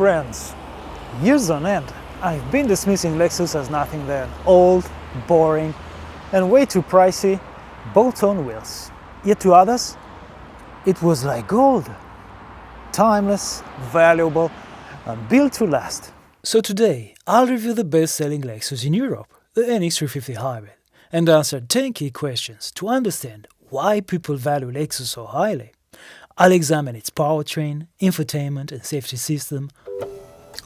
friends, years on end, I've been dismissing Lexus as nothing than old, boring, and way too pricey, bolt-on wheels. Yet to others, it was like gold. Timeless, valuable, and built to last. So today, I'll review the best-selling Lexus in Europe, the NX350 Hybrid, and answer 10 key questions to understand why people value Lexus so highly. I'll examine its powertrain, infotainment and safety system.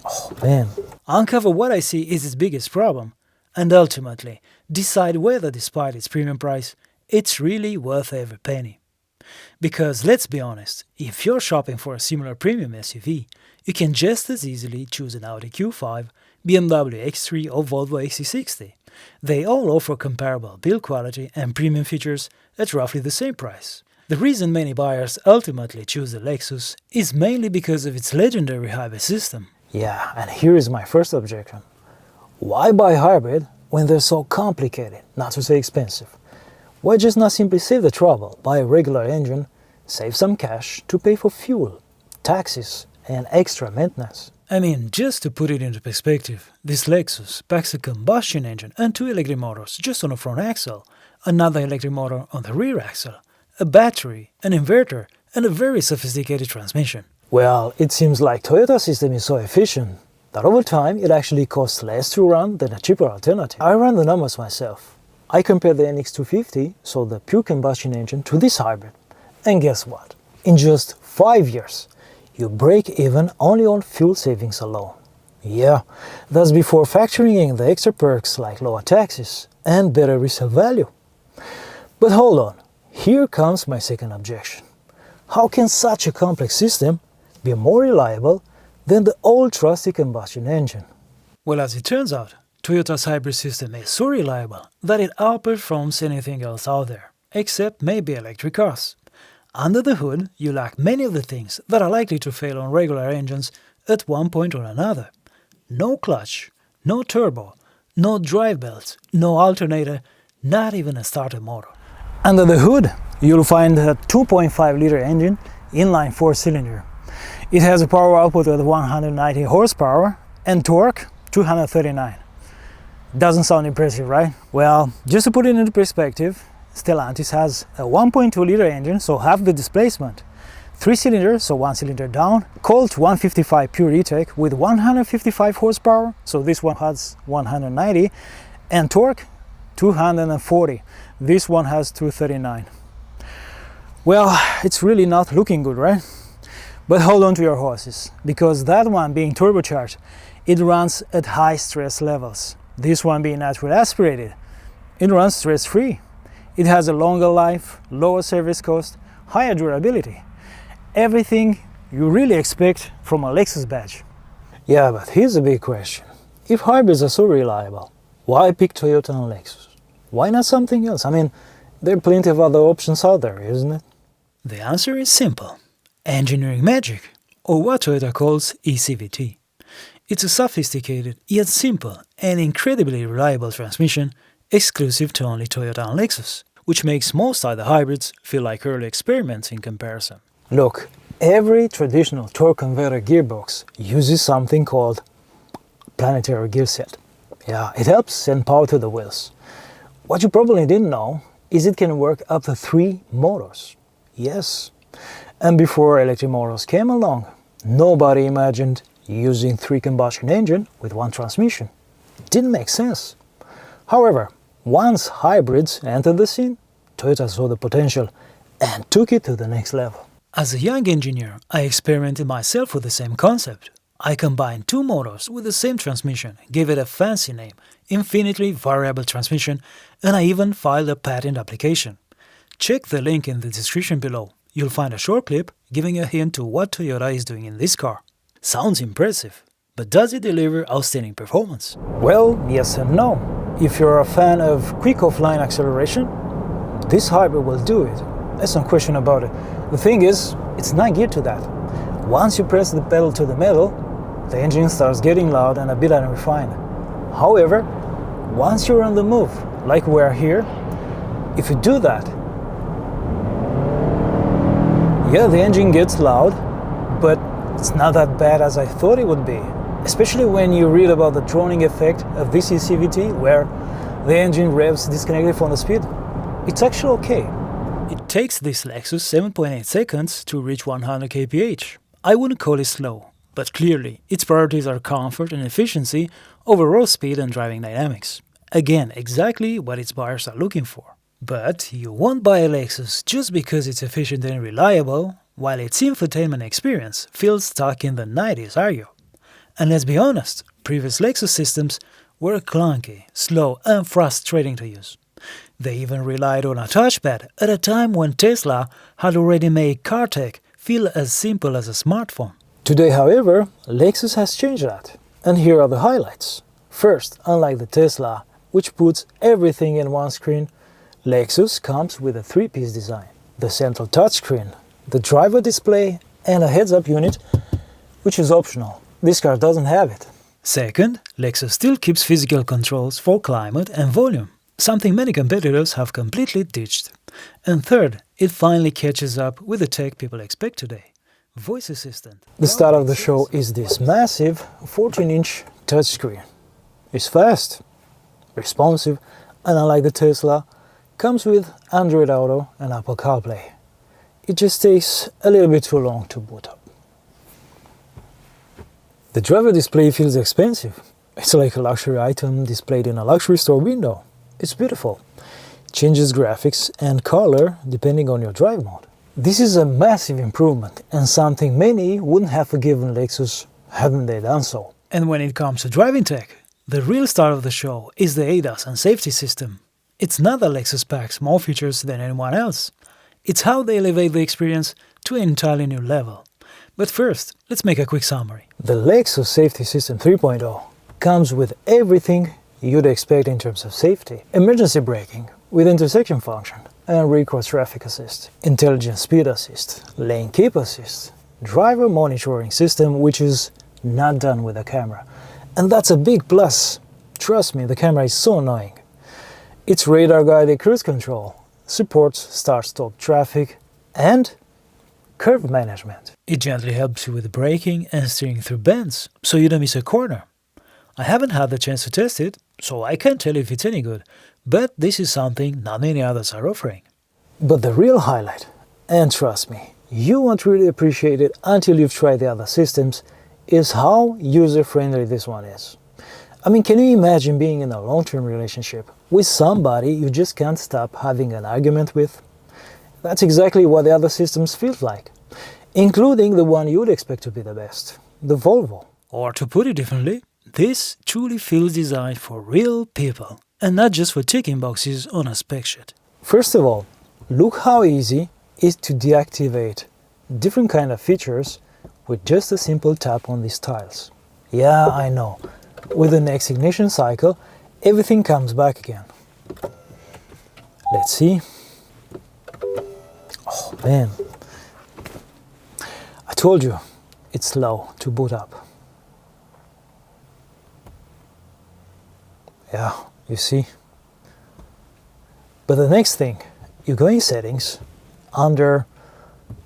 Oh man. I'll uncover what I see is its biggest problem, and ultimately decide whether, despite its premium price, it's really worth every penny. Because let's be honest, if you're shopping for a similar premium SUV, you can just as easily choose an Audi Q5, BMW X3 or Volvo XC60. They all offer comparable build quality and premium features at roughly the same price. The reason many buyers ultimately choose the Lexus is mainly because of its legendary hybrid system. Yeah, and here is my first objection. Why buy hybrid when they're so complicated, not to say expensive? Why just not simply save the trouble, buy a regular engine, save some cash to pay for fuel, taxes, and extra maintenance? I mean, just to put it into perspective, this Lexus packs a combustion engine and 2 electric motors just on the front axle, another electric motor on the rear axle, a battery, an inverter, and a very sophisticated transmission. Well, it seems like Toyota's system is so efficient that over time it actually costs less to run than a cheaper alternative. I ran the numbers myself. I compared the NX350, so the pure combustion engine, to this hybrid. And guess what? In just 5 years, you break even only on fuel savings alone. Yeah, that's before factoring in the extra perks like lower taxes and better resale value. But hold on, here comes my second objection. How can such a complex system be more reliable than the old trusty combustion engine? Well, as it turns out, Toyota's hybrid system is so reliable that it outperforms anything else out there, except maybe electric cars. Under the hood, you lack many of the things that are likely to fail on regular engines at one point or another. No clutch, no turbo, no drive belts, no alternator, not even a starter motor. Under the hood, you'll find a 2.5-liter engine, inline 4-cylinder. It has a power output of 190 horsepower and torque 239. Doesn't sound impressive, right? Well, just to put it into perspective, Stellantis has a 1.2-liter engine, so half the displacement, 3-cylinder, so 1 cylinder down, Colt 155 pure E-Tech with 155 horsepower, so this one has 190, and torque 240. This one has 239. Well, it's really not looking good, right? But hold on to your horses, because that one being turbocharged, it runs at high stress levels. This one being naturally aspirated, it runs stress-free. It has a longer life, lower service cost, higher durability. Everything you really expect from a Lexus badge. Yeah, but here's a big question. If hybrids are so reliable, why pick Toyota and Lexus? Why not something else? I mean, there are plenty of other options out there, isn't it? The answer is simple. Engineering magic, or what Toyota calls ECVT. It's a sophisticated, yet simple and incredibly reliable transmission exclusive to only Toyota and Lexus, which makes most other hybrids feel like early experiments in comparison. Look, every traditional torque converter gearbox uses something called planetary gear set. Yeah, it helps send power to the wheels. What you probably didn't know is it can work up to 3 motors. Yes, and before electric motors came along, nobody imagined using 3 combustion engine with 1 transmission. It didn't make sense. However, once hybrids entered the scene, Toyota saw the potential and took it to the next level. As a young engineer, I experimented myself with the same concept. I combined 2 motors with the same transmission, gave it a fancy name, infinitely variable transmission, and I even filed a patent application. Check the link in the description below. You'll find a short clip giving a hint to what Toyota is doing in this car. Sounds impressive, but does it deliver outstanding performance? Well, yes and no. If you're a fan of quick offline acceleration, this hybrid will do it. There's no question about it. The thing is, it's not geared to that. Once you press the pedal to the metal, the engine starts getting loud and a bit unrefined. However, once you're on the move, like we're here, if you do that, yeah, the engine gets loud, but It's not that bad as I thought it would be, especially when you read about the droning effect of DC CVT, where the engine revs disconnected from the speed. It's actually okay. It takes this Lexus 7.8 seconds to reach 100 kph. I wouldn't call it slow, but clearly its priorities are comfort and efficiency over raw speed and driving dynamics. Again, exactly what its buyers are looking for. But you won't buy a Lexus just because it's efficient and reliable, while its infotainment experience feels stuck in the 90s, are you? And let's be honest, previous Lexus systems were clunky, slow and frustrating to use. They even relied on a touchpad at a time when Tesla had already made car tech feel as simple as a smartphone. Today, however, Lexus has changed that. And here are the highlights. First, unlike the Tesla, which puts everything in one screen, Lexus comes with a three-piece design. The central touchscreen, the driver display, and a heads-up unit, which is optional. This car doesn't have it. Second, Lexus still keeps physical controls for climate and volume, something many competitors have completely ditched. And third, it finally catches up with the tech people expect today. Voice assistant. The start of the show is this massive 14-inch touchscreen. It's fast, responsive, and unlike the Tesla, comes with Android Auto and Apple CarPlay. It just takes a little bit too long to boot up. The driver display feels expensive. It's like a luxury item displayed in a luxury store window. It's beautiful. It changes graphics and color depending on your drive mode. This is a massive improvement and something many wouldn't have forgiven Lexus hadn't they done so. And when it comes to driving tech, the real star of the show is the ADAS and safety system. It's not that Lexus packs more features than anyone else. It's how they elevate the experience to an entirely new level. But first, let's make a quick summary. The Lexus Safety System 3.0 comes with everything you'd expect in terms of safety. Emergency braking with intersection function and rear traffic assist, intelligent speed assist, lane keep assist, driver monitoring system, which is not done with a camera. And that's a big plus. Trust me, the camera is so annoying. It's radar-guided cruise control, supports start-stop traffic, and curve management. It gently helps you with braking and steering through bends, so you don't miss a corner. I haven't had the chance to test it, so I can't tell if it's any good, but this is something not many others are offering. But the real highlight, and trust me, you won't really appreciate it until you've tried the other systems, is how user-friendly this one is. I mean, can you imagine being in a long-term relationship with somebody you just can't stop having an argument with? That's exactly what the other systems feel like, including the one you'd expect to be the best, the Volvo. Or to put it differently, this truly feels designed for real people, and not just for ticking boxes on a spec sheet. First of all, look how easy it is to deactivate different kind of features with just a simple tap on these tiles. Yeah, I know. With the next ignition cycle, everything comes back again. Let's see. Oh man, I told you, it's slow to boot up. Yeah, you see. But the next thing, you go in settings, under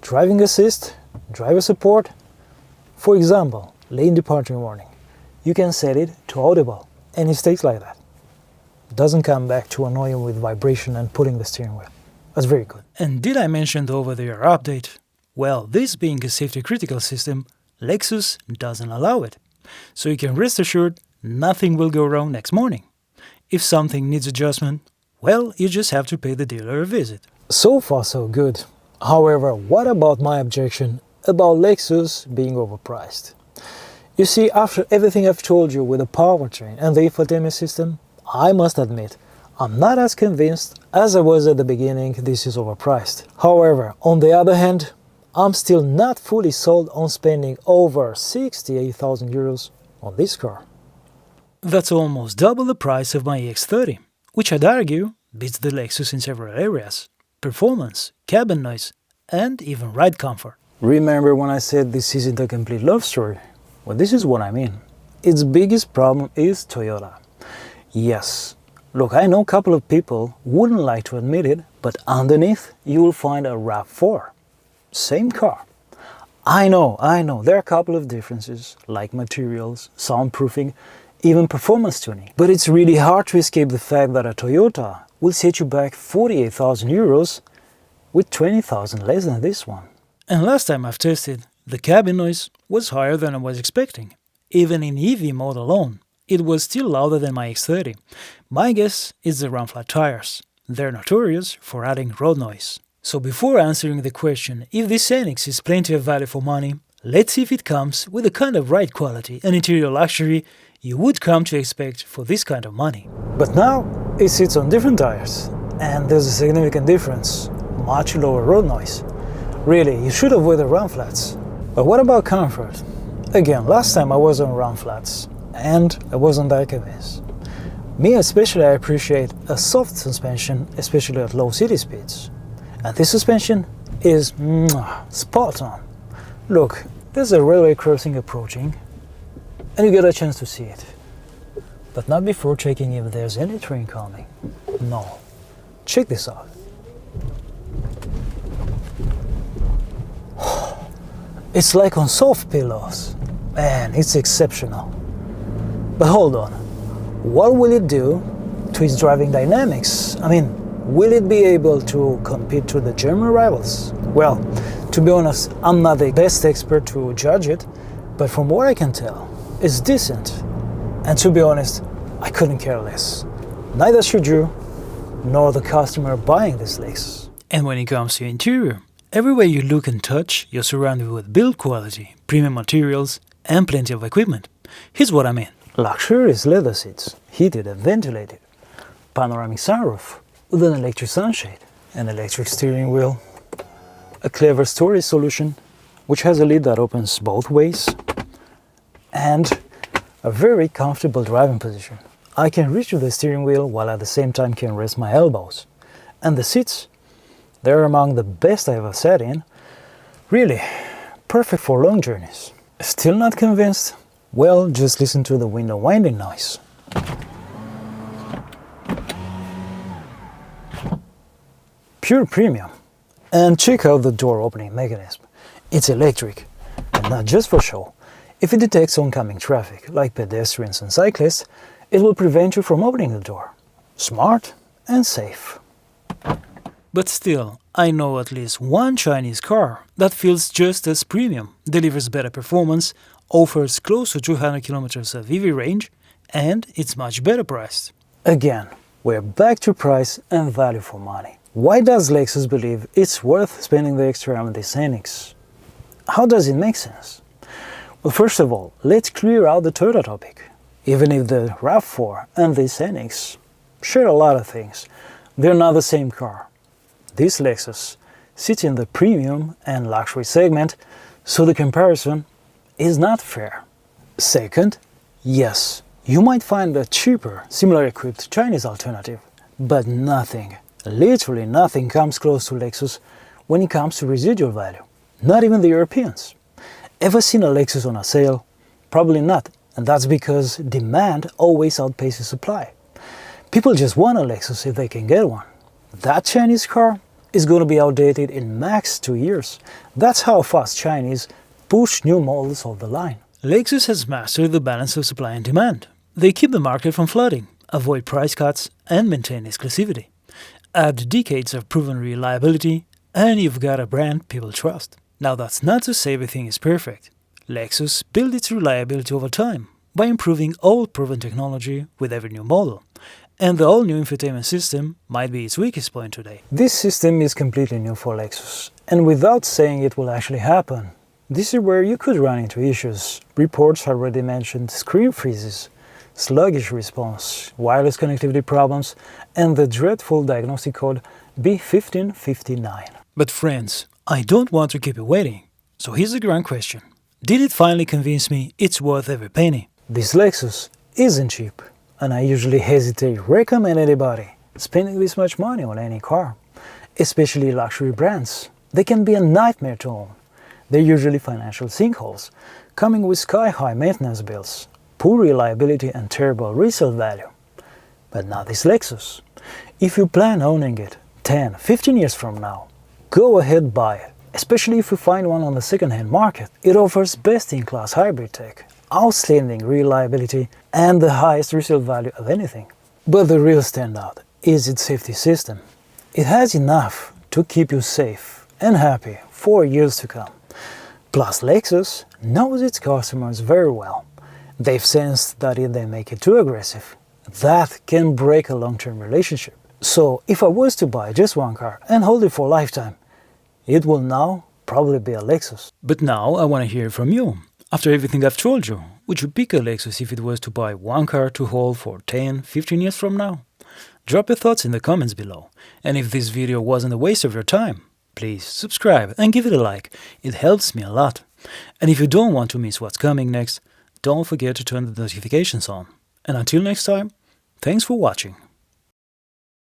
driving assist, driver support. For example, lane departure warning. You can set it to audible, and it stays like that. It doesn't come back to annoy you with vibration and pulling the steering wheel. That's very good. And did I mention the over-the-air update? Well, this being a safety-critical system, Lexus doesn't allow it. So you can rest assured nothing will go wrong next morning. If something needs adjustment, well, you just have to pay the dealer a visit. So far so good. However, what about my objection about Lexus being overpriced? You see, after everything I've told you with the powertrain and the infotainment system, I must admit, I'm not as convinced as I was at the beginning this is overpriced. However, on the other hand, I'm still not fully sold on spending over 68,000 euros on this car. That's almost double the price of my X3, which I'd argue beats the Lexus in several areas: performance, cabin noise, and even ride comfort. Remember when I said this isn't a complete love story? Well, this is what I mean. Its biggest problem is Toyota. Yes, look, I know a couple of people wouldn't like to admit it, but underneath you will find a RAV4. Same car. I know, there are a couple of differences, like materials, soundproofing, even performance tuning. But it's really hard to escape the fact that a Toyota will set you back 48,000 euros with 20,000 less than this one. And last time I've tested, the cabin noise was higher than I was expecting. Even in EV mode alone, it was still louder than my X30. My guess is the round flat tires. They're notorious for adding road noise. So before answering the question if this NX is plenty of value for money, let's see if it comes with the kind of ride quality and interior luxury you would come to expect for this kind of money. But now it sits on different tires, and there's a significant difference. Much lower road noise. Really, you should avoid the round flats. But what about comfort? Again, last time I was on round flats, and I wasn't that convinced. Me especially, I appreciate a soft suspension, especially at low city speeds. And this suspension is spot on. Look, there's a railway crossing approaching, and you get a chance to see it. But not before checking if there's any train coming. No. Check this out. It's like on soft pillows. Man, it's exceptional. But hold on. What will it do to its driving dynamics? I mean, will it be able to compete to the German rivals? Well, to be honest, I'm not the best expert to judge it, but from what I can tell, it's decent. And to be honest, I couldn't care less. Neither should you, nor the customer buying this Lexus. And when it comes to interior, everywhere you look and touch, you're surrounded with build quality, premium materials, and plenty of equipment. Here's what I mean. Luxurious leather seats, heated and ventilated, panoramic sunroof with an electric sunshade, an electric steering wheel, a clever storage solution which has a lid that opens both ways, and a very comfortable driving position. I can reach to the steering wheel while at the same time can rest my elbows. And the seats, they're among the best I've ever sat in. Really, perfect for long journeys. Still not convinced? Well, just listen to the window winding noise. Pure premium. And check out the door opening mechanism. It's electric, and not just for show. If it detects oncoming traffic, like pedestrians and cyclists, it will prevent you from opening the door. Smart and safe. But still, I know at least one Chinese car that feels just as premium, delivers better performance, offers close to 200 kilometers of EV range, and it's much better priced. Again, we're back to price and value for money. Why does Lexus believe it's worth spending the extra on this NX? How does it make sense? Well, first of all, let's clear out the Toyota topic. Even if the RAV4 and this NX share a lot of things, they're not the same car. This Lexus sits in the premium and luxury segment, so the comparison is not fair. Second, yes, you might find a cheaper, similar equipped Chinese alternative, but nothing, literally nothing comes close to Lexus when it comes to residual value. Not even the Europeans. Ever seen a Lexus on a sale? Probably not, and that's because demand always outpaces supply. People just want a Lexus if they can get one. That Chinese car is going to be outdated in max 2 years. That's how fast Chinese push new models off the line. Lexus has mastered the balance of supply and demand. They keep the market from flooding, avoid price cuts, and maintain exclusivity. Add decades of proven reliability, and you've got a brand people trust. Now that's not to say everything is perfect. Lexus built its reliability over time by improving old proven technology with every new model. And the all-new infotainment system might be its weakest point today. This system is completely new for Lexus, and without saying it will actually happen, this is where you could run into issues. Reports already mentioned screen freezes, sluggish response, wireless connectivity problems, and the dreadful diagnostic code B1559. But friends, I don't want to keep you waiting, so here's the grand question. Did it finally convince me it's worth every penny? This Lexus isn't cheap, and I usually hesitate to recommend anybody spending this much money on any car, especially luxury brands. They can be a nightmare to own. They're usually financial sinkholes, coming with sky-high maintenance bills, poor reliability and terrible resale value. But not this Lexus. If you plan owning it 10, 15 years from now, go ahead buy it. Especially if you find one on the second-hand market. It offers best-in-class hybrid tech, outstanding reliability, and the highest resale value of anything. But the real standout is its safety system. It has enough to keep you safe and happy for years to come. Plus, Lexus knows its customers very well. They've sensed that if they make it too aggressive, that can break a long-term relationship. So if I was to buy just one car and hold it for a lifetime, it will now probably be a Lexus. But now I want to hear from you. After everything I've told you, would you pick a Lexus if it was to buy one car to hold for 10, 15 years from now? Drop your thoughts in the comments below. And if this video wasn't a waste of your time, please subscribe and give it a like. It helps me a lot. And if you don't want to miss what's coming next, don't forget to turn the notifications on. And until next time, thanks for watching.